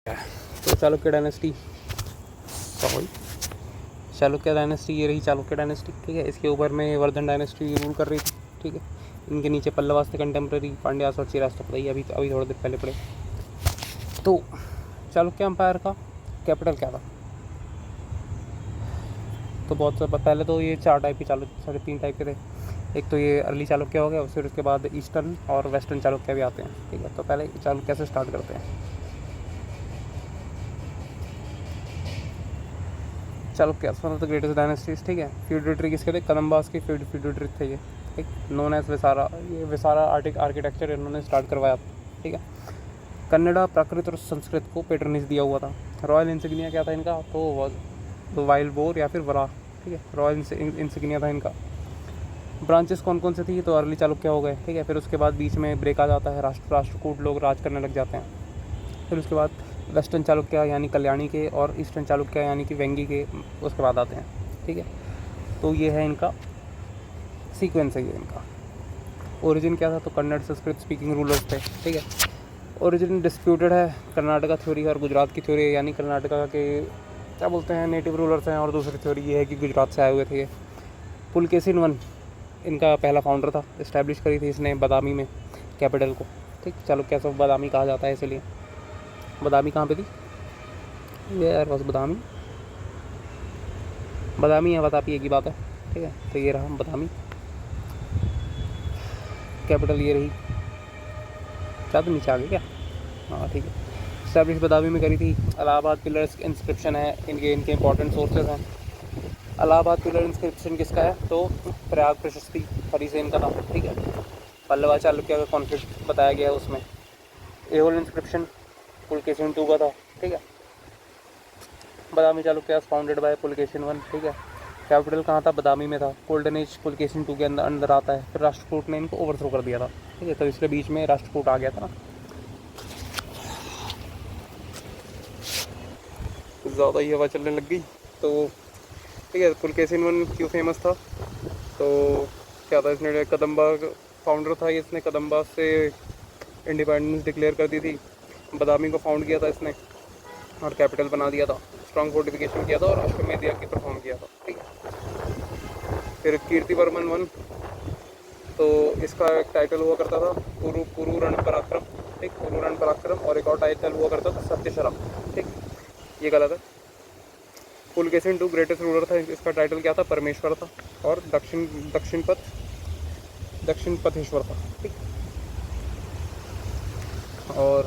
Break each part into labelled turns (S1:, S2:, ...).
S1: तो Chalukya dynasty, Chalukya dynasty ये रही चालुक्य डायनेस्टी। ठीक है, इसके ऊपर में वर्धन डायनेस्टी रूल कर रही थी। ठीक है, इनके नीचे पल्लवास थे कंटेम्प्रेरी, पांड्यास और चेरास तो पता ही अभी थोड़ी देर पहले पड़े। तो चालुक्य एम्पायर का कैपिटल क्या था? तो बहुत पहले तो ये 4 टाइप के चालुक्य, 3.5 टाइप के थे। एक तो ये अर्ली चालुक्य हो गया, फिर उसके बाद ईस्टर्न और वेस्टर्न चालुक्य भी आते हैं। ठीक है, तो पहले चालुक्य से स्टार्ट करते हैं। Chalukya one of the greatest dynasties. ठीक है, फ्यूडेटरी किसके थे? कदम्बास की फ्यूडेटरी थे ये। ठीक, नोन एज विसारा, ये विसारा आर्किटेक्चर इन्होंने स्टार्ट करवाया था। ठीक है, कन्नड़ा, प्राकृत और संस्कृत को पेट्रनेज दिया हुआ था। रॉयल इंसिग्निया क्या था इनका? तो वाइल्ड बोर या फिर वराह। ठीक है, रॉयल इंसिग्निया था इनका। ब्रांचेस कौन कौन से थी? तो अर्ली चालुक्य हो गए। ठीक है, फिर उसके बाद बीच में ब्रेक आ जाता है, राष्ट्रकूट लोग राज करने लग जाते हैं। फिर उसके बाद वेस्टर्न चालुक्य यानी कल्याणी के और ईस्टर्न चालुक्य यानी कि वेंगी के उसके बाद आते हैं। ठीक है, तो ये है इनका सीक्वेंस है, ये इनका ओरिजिन क्या था? तो कन्नड़ संस्कृत स्पीकिंग रूलर्स थे। ठीक है, ओरिजिन डिस्प्यूटेड है, कर्नाटका थ्योरी और गुजरात की थ्योरी, यानी कर्नाटका के क्या बोलते हैं नेटिव रूलर्स हैं, और दूसरी थ्योरी ये है कि गुजरात से आए हुए थे ये। पुलकेशिन वन इनका पहला फाउंडर था, इस्टेब्लिश करी थी इसने बादामी में कैपिटल को। ठीक, चालुक्य सब बादामी कहा जाता है इसलिए। बादामी कहाँ पे थी? ये यार बस बादामी है, बतापी एक ही बात है। ठीक है, तो ये रहा बादामी, कैपिटल ये रही। क्या तो नीचे आ गए क्या? हाँ ठीक है, इस्टेब्लिश बादामी में करी थी। इलाहाबाद पिलर्स इंस्क्रिप्शन है इनके इंपॉर्टेंट सोर्सेज हैं। इलाहाबाद पिलर इंस्क्रिप्शन किसका है? तो प्रयाग प्रशस्ति हरिसेन का था। ठीक है, पल्लवा चालुक्य का कॉन्फ्लिक्ट बताया गया है उसमें। एहोल इंस्क्रिप्शन पुलकेशिन II का था। ठीक है, Badami Chalukya founded by Pulakeshin I। ठीक है, कैपिटल कहाँ था? बादामी में था। गोल्डन एज पुलकेशिन II के अंदर आता है। फिर राष्ट्रकूट ने इनको ओवरथ्रो कर दिया था। ठीक है, तो इसके बीच में राष्ट्रकूट आ गया था ना, ज़्यादा ही हवा चलने लग गई। तो ठीक है, पुलकेशिन I क्यों फेमस था? तो क्या था, इसने कदम्बा फाउंडर था ये, इसने कदम्बा से इंडिपेंडेंस डिक्लेयर कर दी थी। बादामी को फाउंड किया था इसने और कैपिटल बना दिया था, स्ट्रॉन्ग फोर्टिफिकेशन किया था और अश्वमेध यज्ञ परफॉर्म किया था। ठीक है, फिर कीर्तिवर्मन I, तो इसका एक टाइटल हुआ करता था पुरु रण पराक्रम। ठीक, पुरु रण पराक्रम, और एक और टाइटल हुआ करता था सत्यशरा। ठीक, ये गलत है। पुलकेशिन II ग्रेटेस्ट रूलर था, इसका टाइटल क्या था? परमेश्वर था, और दक्षिण पथेश्वर था। ठीक, और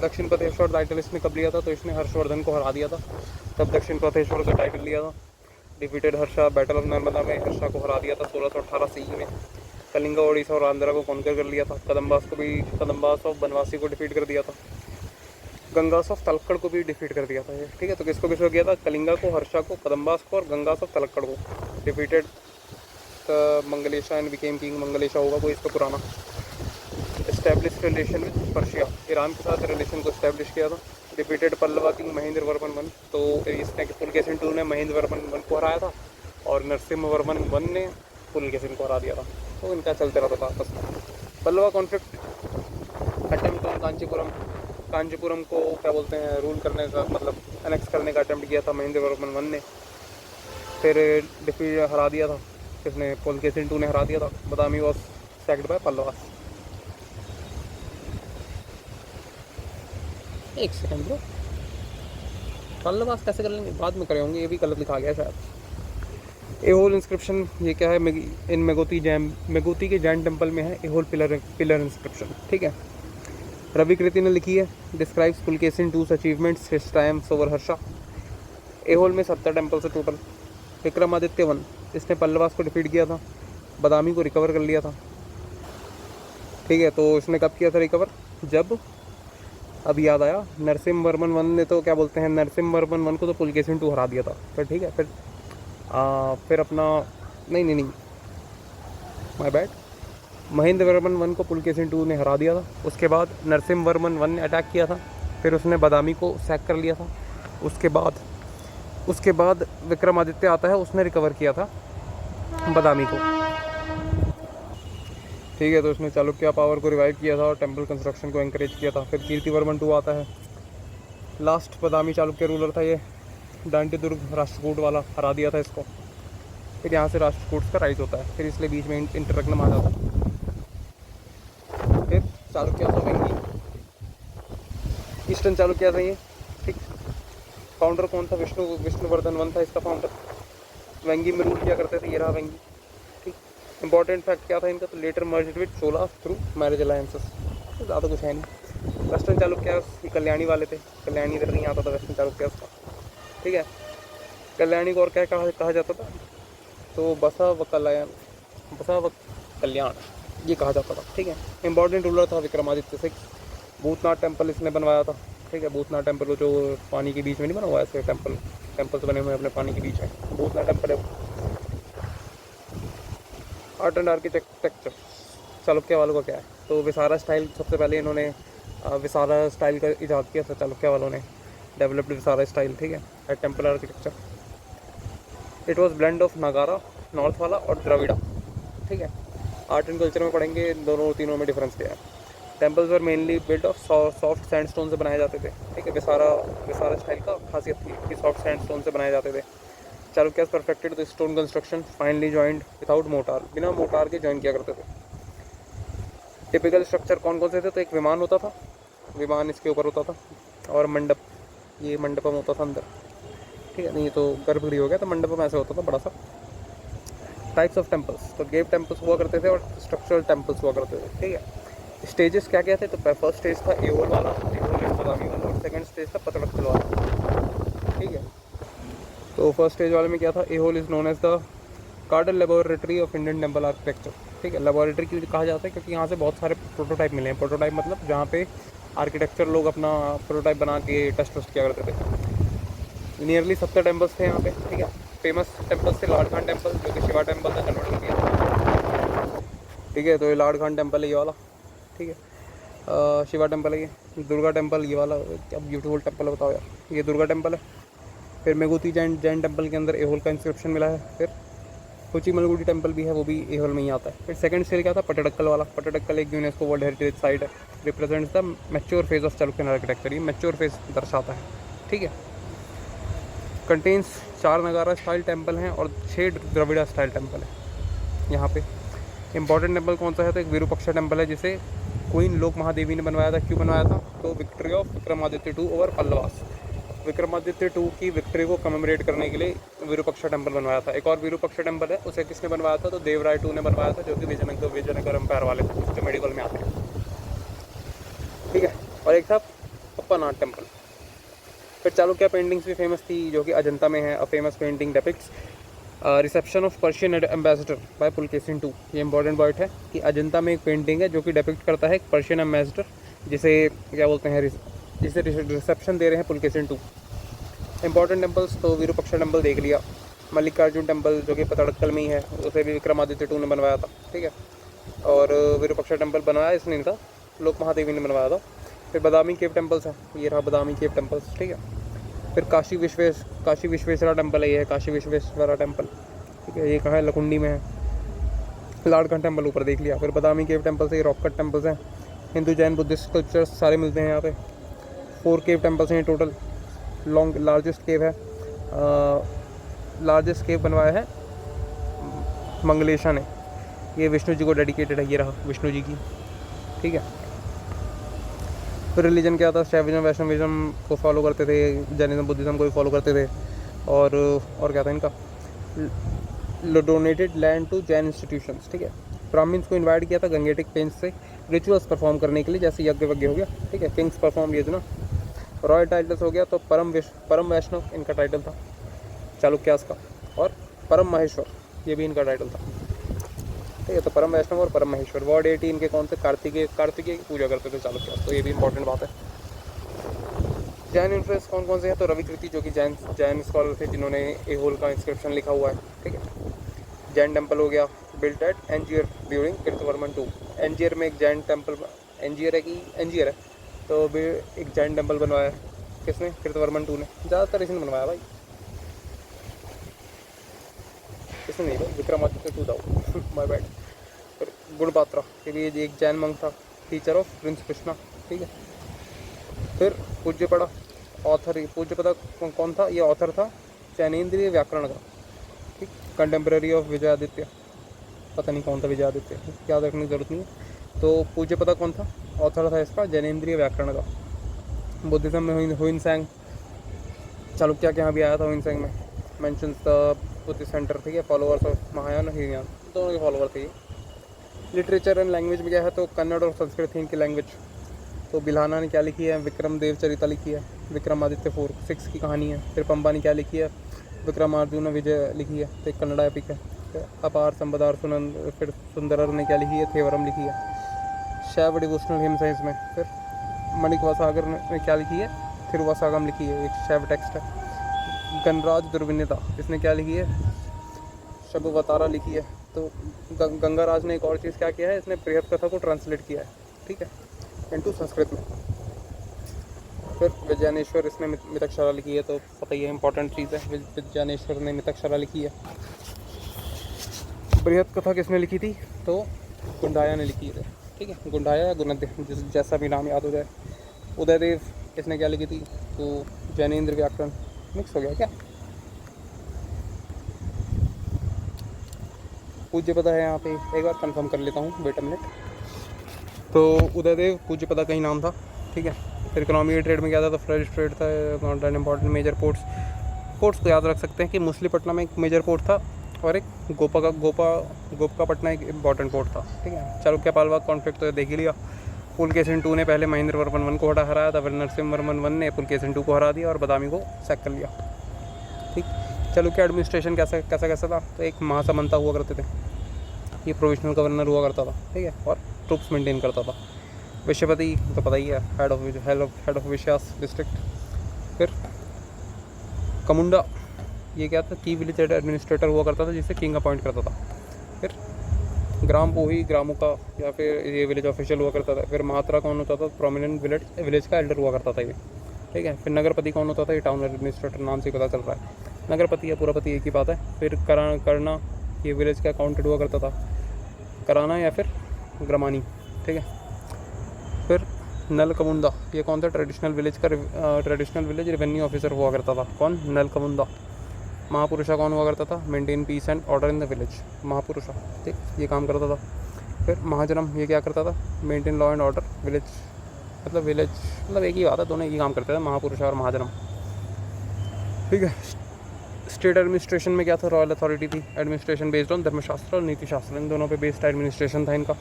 S1: दक्षिण पथेश्वर टाइटल इसने कब लिया था? तो इसने हर्षवर्धन को हरा दिया था, तब दक्षिण पथेश्वर का टाइटल लिया था। Defeated Harsha, battle of Narmada में हर्षा को हरा दिया था 1618 CE में। कलिंगा, ओडिशा और आंध्रा को कॉन्कर कर लिया था। कदम्बास ऑफ बनवासी को डिफीट कर दिया था। गंगास ऑफ तलक्कड़ को भी डिफीट कर दिया था ये। ठीक है, तो किसको किसको किया था? कलिंगा को, हर्षा को, कदम्बास को और गंगास ऑफ तलक्कड़ को। डिफीटेड मंगलेशा एंड बिकेम किंग, मंगलेशा होगा कोई इसका पुराना। Establish relation with Persia, Iran के साथ रिलेशन को इस्टेब्लिश किया था। Defeated Pallava king Mahendra Varman I, तो इसने पुलकेशिन II ने महेंद्र वर्मन I को हराया था, और नरसिम्हा वर्मन I ने पुलकेशिन को हरा दिया था। तो इनका चलते रहता था आपस में। Pallava conflict, attempt on Kanchipuram को क्या बोलते हैं, रूल करने का मतलब एनेक्स करने का अटेम्प्ट किया था महेंद्र वर्मन I ने। फिर डिफीट हरा दिया था किसने? पुलकेशिन II ने हरा दिया था। बादामी वॉज सैक्ड बाय पल्लवास। एक सेकंड ब्रो, पल्लवास कैसे कर लेंगे? बाद में करे होंगे, ये भी गलत लिखा गया शायद। एहोल इंस्क्रिप्शन ये क्या है? इन मेगोती के जैन टेम्पल में है एहोल पिलर इंस्क्रिप्शन। ठीक है, रवि कृति ने लिखी है। Describes Pulakeshin II's achievements, his triumphs over Harsha. Aihole में 70 टेम्पल से टोटल। विक्रमादित्य I, इसने पल्लवास को डिफीट किया था, बादामी को रिकवर कर लिया था। ठीक है, तो इसने कब किया था रिकवर? जब, अब याद आया, नरसिम्हा वर्मन I ने तो क्या बोलते हैं, नरसिम्हा वर्मन I को तो पुलकेशिन II हरा दिया था। फिर ठीक है, फिर अपना नहीं my bad, Mahendra Varman I को पुलकेशिन II ने हरा दिया था। उसके बाद नरसिम्हा वर्मन I ने अटैक किया था, फिर उसने बादामी को सैक कर लिया था। उसके बाद विक्रमादित्य आता है, उसने रिकवर किया था बादामी को। ठीक है, तो उसने चालुक्य पावर को रिवाइव किया था और टेम्पल कंस्ट्रक्शन को एंकरेज किया था। फिर कीर्तिवर्मन II आता है, लास्ट बादामी चालुक्य रूलर था ये, दांडी दुर्ग राष्ट्रकूट वाला हरा दिया था इसको। फिर यहाँ से राष्ट्रकूट का राइज होता है, फिर इसलिए बीच में इंटररत्नम आ जाता है। फिर चालुक्य वेंगी, ईस्टर्न चालुक्य था ये, ठीक। फाउंडर कौन था? विष्णुवर्धन वन था इसका फाउंडर। वेंगी में रूल किया करते थे, ये रहा वेंगी, ठीक। इंपॉर्टेंट फैक्ट क्या था इनका? तो later merged with Chola through marriage alliances, ज़्यादा कुछ है नहीं। वेस्टर्न चालुक्य कल्याणी वाले थे, कल्याणी इधर नहीं आता था वेस्टर्न चालुक्य का, ठीक है। कल्याणी को और क्या कहा जाता था? तो बसा व कल्याण ये कहा जाता था, ठीक है। इंपॉर्टेंट रूलर था विक्रमादित्य सिक्स। भूतनाथ टेम्पल इसने बनवाया था, ठीक है। भूतनाथ टेम्पल जो पानी के बीच में नहीं बना हुआ, ऐसे टेम्पल्स बने हुए हैं अपने पानी के बीच में, भूतनाथ टेम्पल है। आर्ट एंड आर्किटेक्चर चालुक्य वालों का क्या है? तो विसारा स्टाइल सबसे पहले इन्होंने विसारा स्टाइल का इजाद किया था चालुक्य वालों ने, डेवलप्ड विसारा स्टाइल, ठीक है। Temple architecture it was blend of नागारा नॉर्थ वाला और द्रविड़ा, ठीक है। आर्ट एंड कल्चर में पढ़ेंगे दोनों तीनों में डिफरेंस क्या है। Temples were mainly built of soft sandstone से बनाए जाते थे, ठीक है। विसारा स्टाइल का खासियत थी कि सॉफ्ट सैंडस्टोन से बनाए जाते थे। Chalukyas perfected the stone construction finally joined without motor, बिना मोटार के ज्वाइन किया करते थे। टिपिकल स्ट्रक्चर कौन कौन से थे? तो एक विमान होता था, विमान इसके ऊपर होता था, और मंडप, ये मंडपम होता था अंदर, ठीक है। नहीं तो गर्भगृह हो गया, तो मंडपम ऐसे होता था बड़ा सा। टाइप्स ऑफ टेम्पल्स, तो गेव टेम्पल्स हुआ करते थे और स्ट्रक्चरल टेम्पल्स हुआ करते थे, ठीक है। स्टेजेस क्या क्या थे? तो फर्स्ट स्टेज था एहोल वाला, एहोल बादामी वाला, और सेकंड स्टेज था पतड़क्कल वाला, ठीक है। तो फर्स्ट स्टेज वाले में क्या था? Aihole is known as the cradle laboratory of Indian temple architecture, ठीक है। लेबोरेटरी क्यों कहा जाता है? क्योंकि यहाँ से बहुत सारे प्रोटोटाइप मिले हैं। प्रोटोटाइप मतलब जहाँ पे आर्किटेक्चर लोग अपना प्रोटोटाइप बना के टेस्ट किया करते थे। नियरली 70 टेम्पल्स थे यहाँ पे, ठीक है। फेमस टेम्पल्स थे लाड़ खान टेम्पल, जो कि शिवा टेम्पल था, कन्वर्ट कर दिया, ठीक है। तो ये लाड़ खान टेम्पल है ये वाला, ठीक है। शिवा टेम्पल है ये। दुर्गा टेम्पल ये वाला, क्या ब्यूटीफुल टेम्पल है बताओ यार, ये दुर्गा टेम्पल है। फिर मेगुती जैन टेम्पल के अंदर एहोल का इंस्क्रिप्शन मिला है। फिर कोचीमलगुडी टेम्पल भी है, वो भी एहोल में ही आता है। फिर सेकंड स्टेज क्या था? पटडक्कल वाला। पटडक्कल एक यूनेस्को वर्ल्ड हेरिटेज साइट है, represents the mature phase of Chalukyan architecture, ये मैच्योर फेज दर्शाता है, ठीक है। कंटेन्स 4 नगारा स्टाइल टेम्पल हैं और 6 द्रविड़ा स्टाइल टेम्पल है यहाँ पे। इंपॉर्टेंट टेम्पल कौन सा है? तो एक विरूपाक्षा टेम्पल है, जिसे क्वीन लोक महादेवी ने बनवाया था। क्यों बनवाया था? तो victory of Vikramaditya II over Pallavas, Vikramaditya II की विक्ट्री को कमेमोरेट करने के लिए विरूपाक्षा टेम्पल बनवाया था। एक और विरूपाक्षा टेम्पल है, उसे किसने बनवाया था? तो देवराय II ने बनवाया था, जो कि विजयनगर एम्पायर वाले थे, जो मेडिकल में आते हैं, ठीक है। और एक था पप्पानाथ टेम्पल। फिर चालुक्य पेंटिंग्स भी फेमस थी, जो कि अजंता में है। A famous painting depicts reception of Persian ambassador by Pulakeshin II। ये इंपॉर्टेंट पॉइंट है कि अजंता में एक पेंटिंग है जो कि डिपिक्ट करता है एक पर्शियन एम्बेसडर, जिसे क्या बोलते हैं, जिसे रिसेप्शन दे रहे हैं पुलकेशिन II। इंपॉर्टेंट टेम्पल्स तो विरूपाक्षा टेम्पल देख लिया। मल्लिकार्जुन टेम्पल जो कि पतड़क्कल में ही है, उसे भी विक्रमादित्य II ने बनवाया था, ठीक है। और विरूपाक्षा टेम्पल बनवाया इसने नहीं था, लोक महादेवी ने बनवाया था। फिर बादामी केव टेम्पल्स है, ये रहा बादामी केव टेम्पल्स, ठीक है। फिर काशी विश्वेश्वरा टेम्पल है, ये है काशी विश्वेश्वरा टेम्पल, ठीक है। ये कहाँ है? लकुंडी में है। लाड़कान टेम्पल ऊपर देख लिया। फिर बादामी केव टेम्पल्स है, ये रॉक कट टेम्पल्स हैं। हिंदू जैन बुद्धिस्ट स्कल्पचर्स सारे मिलते हैं यहाँ पे। 4 केव टेम्पल्स हैं टोटल। लार्जेस्ट केव है, लार्जेस्ट केव बनवाया है मंगलेशा ने, ये विष्णु जी को डेडिकेटेड है, ये रहा विष्णु जी की, ठीक है। फिर रिलीजन क्या था? शैविज्म वैष्णविज्म को फॉलो करते थे, जैनिज्म बुद्धिज्म को भी फॉलो करते थे। और क्या था इनका? Donated land to Jain institutions, ठीक है। ब्राह्मण्स को इनवाइट किया था गंगेटिक पेंस से रिचुअल्स परफॉर्म करने के लिए, जैसे यज्ञ वज्ञ हो गया, ठीक है। किंग्स परफॉर्म ये ना। रॉयल टाइटल्स हो गया तो परम वैष्णव इनका टाइटल था चालुक्यास का, और परम महेश्वर ये भी इनका टाइटल था, ठीक है। तो परम वैष्णव और परम महेश्वर। वॉर डेटी इनके कौन से? कार्तिकेय की पूजा करते थे चालुक्यास, तो ये भी इंपॉर्टेंट बात है। जैन इन्फ्लुएंस कौन कौन से हैं? तो रविकृति जो कि जैन स्कॉलर थे, जिन्होंने एहोल का इंस्क्रिप्शन लिखा हुआ है, ठीक है। जैन टेम्पल हो गया, बिल्ट एट एंजियर ड्यूरिंग कृतवर्मन II। एंजियर में एक जैन टेम्पल, एंजियर है, तो भी एक जैन टेम्पल बनवाया है, किसने? कृतवर्मन II ने। ज़्यादातर इसने बनवाया भाई, इसने नहीं भाई, विक्रमादित्य II था, माय बैड। फिर गुणपात्रा, ये भी एक जैन मंक था, टीचर ऑफ प्रिंस कृष्णा, ठीक है। फिर पूज्यपड़ा ऑथर, पूज्यपदा कौन था? ये ऑथर था जैनेन्द्रीय व्याकरण का, ठीक, कंटेम्प्रेरी ऑफ विजयादित्य, पता नहीं कौन था विजयादित्य, याद रखने की जरूरत नहीं है। तो पूज्यपदा कौन था? ऑथर था इसका जैनेन्द्रीय व्याकरण का। बुद्धिज्म में हुइनसेंग, चालुक्य के यहाँ भी आया था हुइनसेंग में। मेंशंस द बुद्धिस्ट सेंटर, ठीक है, फॉलोअर्स ऑफ महायान हीनयान, दोनों के फॉलोअर थे ये। लिटरेचर एंड लैंग्वेज में क्या है? तो कन्नड़ और संस्कृत थी इनकी लैंग्वेज। तो बिल्हाना ने क्या लिखी है? विक्रम देव चरिता लिखी है, विक्रमादित्य 4-6 की कहानी है। फिर पंबा ने क्या लिखी है? विक्रमार्जुन विजय लिखी है, तो एक कन्नड़ा एपिक है। फिर अपार संबदार सुनंद, फिर सुंदरर ने क्या लिखी है? थेवरम लिखी है। शैव डिवोशनल हिम साइंस में। फिर मणिकवा सागर ने क्या लिखी है? थिरुवासागम लिखी है, एक शैव टेक्स्ट है। गणराज दुर्विनीता, इसने क्या लिखी है? शबवतारा लिखी है। तो गंगाराज ने एक और चीज़ क्या किया है? इसने बृहद कथा को ट्रांसलेट किया है, ठीक है, इनटू संस्कृत में। फिर विजयानेश्वर, इसने मितक्षरा लिखी है, तो पता ही है, इंपॉर्टेंट चीज़ है। विजयानेश्वर ने मितक्षरा लिखी है। बृहद कथा किसने लिखी थी? तो गुंडाया ने लिखी है, ठीक है, गुंडाया या गुणद्य, जैसा भी नाम याद हो जाए। उदयदेव, इसने क्या लिखी थी? तो जैनेन्द्र व्याकरण, मिक्स हो गया क्या? पूज्यपदा है यहाँ पे, एक बार कंफर्म कर लेता हूँ, वेट अ मिनट। तो उदयदेव पूज्यपदा का ही नाम था, ठीक है। फिर इकोनॉमी ट्रेड में क्या था? तो फ्रेश ट्रेड था, इंपॉर्टेंट मेजर पोर्ट्स को याद रख सकते हैं कि मुसलीपट्टनम एक मेजर पोर्ट था और एक गोपकापट्टनम एक इम्पॉर्टेंट पोर्ट था, ठीक है। चालुक्य पालवा कॉन्फ्लिक्ट तो देख ही लिया। पुलकेशिन II ने पहले महेंद्र वर्मन 1 को हराया था, फिर नरसिम्हा वर्मन 1 ने पुलकेशिन II को हरा दिया और बदामी को सैक कर लिया, ठीक। चालुक्य एडमिनिस्ट्रेशन कैसा था? तो एक महासमंता हुआ करते थे, ये प्रोविजनल गवर्नर हुआ करता था, ठीक है, और ट्रुप्स मेंटेन करता था। विश्वपति तो पता ही है, हेड ऑफ विश्यास डिस्ट्रिक्ट। फिर कमुंडा, ये क्या था? की विलेज एडमिनिस्ट्रेटर हुआ करता था, जिसे किंग अपॉइंट करता था। फिर ग्राम पोही, ग्रामुका या फिर ये विलेज ऑफिशियल हुआ करता था। फिर महात्रा कौन होता था? प्रोमिनेंट विलेज का एल्डर हुआ करता था ये, ठीक है। फिर नगरपति कौन होता था? ये टाउन एडमिनिस्ट्रेटर, नाम से पता चल रहा है। नगरपति या पुरापति एक ही बात है। फिर करना, ये विलेज का अकाउंटेंट हुआ करता था, कराना या फिर ग्रामानी, ठीक है। फिर नलकमुंदा, ये कौन था? ट्रेडिशनल विलेज रेवेन्यू ऑफिसर हुआ करता था। कौन? नलकमुंदा। महापुरुषा कौन हुआ करता था? Maintain peace and order in the village, Mahapurusha, ठीक, ये काम करता था। फिर महाजनम, ये क्या करता था? Maintain law and order village, मतलब एक ही बात है, दोनों एक ही काम करते थे, महापुरुषा और महाजनम, ठीक है। स्टेट एडमिनिस्ट्रेशन में क्या था? रॉयल अथॉरिटी थी। एडमिनिस्ट्रेशन बेस्ड ऑन धर्मशास्त्र और नीतिशास्त्र, इन दोनों पे बेस्ड एडमिनिस्ट्रेशन था इनका।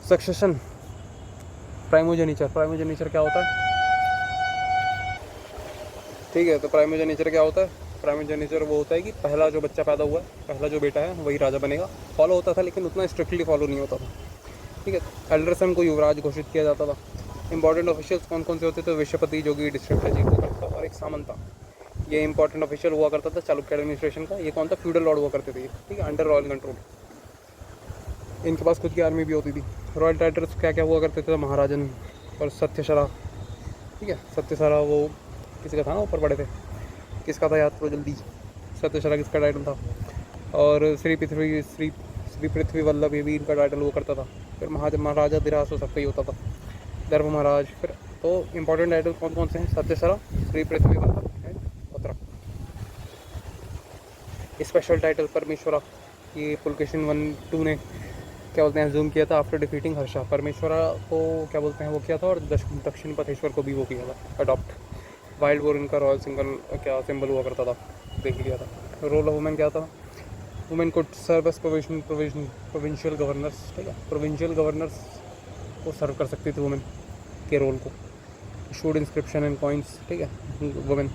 S1: सक्सेशन, प्राइमोजेनिचर क्या होता है? ठीक है, तो प्राइमोजेनिचर क्या होता है? प्राइमोजेनिचर वो होता है कि पहला जो बच्चा पैदा हुआ है, पहला जो बेटा है वही राजा बनेगा। फॉलो होता था, लेकिन उतना स्ट्रिक्टली फॉलो नहीं होता था, ठीक है। एल्डर सन को युवराज घोषित किया जाता था। इंपॉर्टेंट ऑफिशियल्स कौन कौन से होते थे? विश्वपति, जो कि डिस्ट्रिक्ट अचीव करता था, और एक सामंता, ये इंपॉर्टेंट ऑफिशियल हुआ करता था चालुक्य एडमिनिस्ट्रेशन का। ये कौन था? फ्यूडल लॉर्ड हुआ करते थे, ठीक है, अंडर रॉयल कंट्रोल। इनके पास खुद की आर्मी भी होती थी। रॉयल टाइटल्स क्या क्या हुआ करते थे? महाराजन और सत्यशरा, ठीक है। सत्यशरा वो किसी का था ना, ऊपर पड़े थे, किसका था याद करो जल्दी। सत्यशरा किसका टाइटल था? और श्री पृथ्वी वल्लभ, ये भी इनका टाइटल हुआ करता था। फिर महाराजा धीराज तो सबका ही होता था, धर्म महाराज। फिर तो इंपॉर्टेंट टाइटल कौन कौन से हैं? Satyashraya, Shri Prithvi Vallabha and Bhadrak. Special title Parameshwara, ये पुलकेशिन 1-2 ने क्या बोलते हैं जूम किया था आफ्टर डिफीटिंग हर्षा। परमेश्वरा को क्या बोलते हैं वो किया था, और दक्षिण पथेश्वर को भी वो किया था अडॉप्ट। वाइल्ड वॉर इनका रॉयल सिंबल हुआ करता था, देख लिया था। रोल ऑफ वुमेन क्या था? Women could serve as provincial governors, ठीक है, प्रोविंशियल गवर्नर्स को सर्व कर सकती थी वुमेन के रोल को। शूड इंस्क्रिप्शन एंड कॉइन्स, ठीक है, women.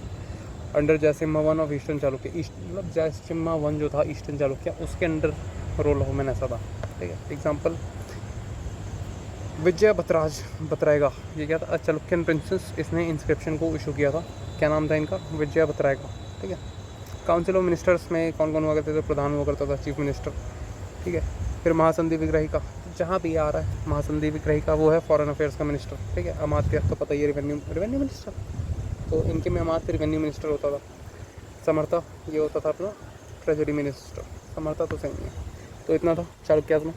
S1: Under Jayasimha 1 of eastern Chalukya, मतलब जयसिम्हा 1 जो था ईस्टर्न चालुक्य, उसके अंडर रोल ऑफ वुमेन ऐसा था, ठीक है। एग्जाम्पल विजय बतराएगा, ये क्या था? चालुक्यन प्रिंसेस, इसने इंस्क्रिप्शन को इशू किया था। क्या नाम था इनका? विजय बतराएगा, ठीक है। काउंसिल ऑफ मिनिस्टर्स में कौन कौन हुआ करते थे? प्रधान हुआ करता था, चीफ मिनिस्टर, ठीक है। फिर महासंधि विग्रहिका, जहाँ भी आ रहा है महासंधि विग्रहिका, वो है फॉरेन अफेयर्स का मिनिस्टर, ठीक है। अमात्य तो पता ही है, रेवेन्यू मिनिस्टर, तो इनके में अमात्य रेवेन्यू मिनिस्टर होता था। समर्था, ये होता था अपना ट्रेजरी मिनिस्टर। समर्था तो सही है। तो इतना था चालुक्याज़ में।